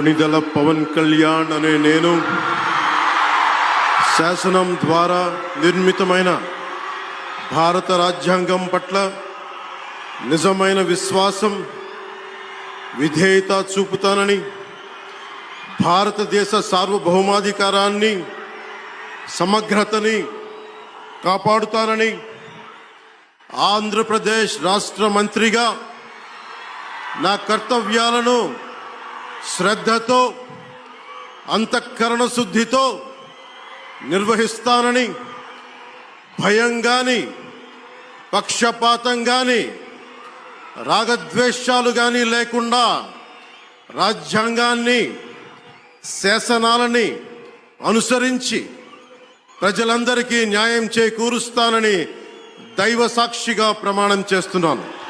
కొణిదెల పవన్ కళ్యాణ్ అనే నేను శాసనం ద్వారా నిర్మితమైన భారత రాజ్యాంగం పట్ల నిజమైన విశ్వాసం, విధేయత చూపుతానని, భారతదేశ సార్వభౌమాధికారాన్ని, సమగ్రతని కాపాడుతానని, ఆంధ్రప్రదేశ్ రాష్ట్ర మంత్రిగా నా కర్తవ్యాలను శ్రద్ధతో, అంతఃకరణ శుద్ధితో నిర్వహిస్తానని, భయం గాని, పక్షపాతం గాని, రాగద్వేషాలు గాని లేకుండా రాజ్యాంగాన్ని, శాసనాలని అనుసరించి ప్రజలందరికీ న్యాయం చేకూరుస్తానని దైవ సాక్షిగా ప్రమాణం చేస్తున్నాను.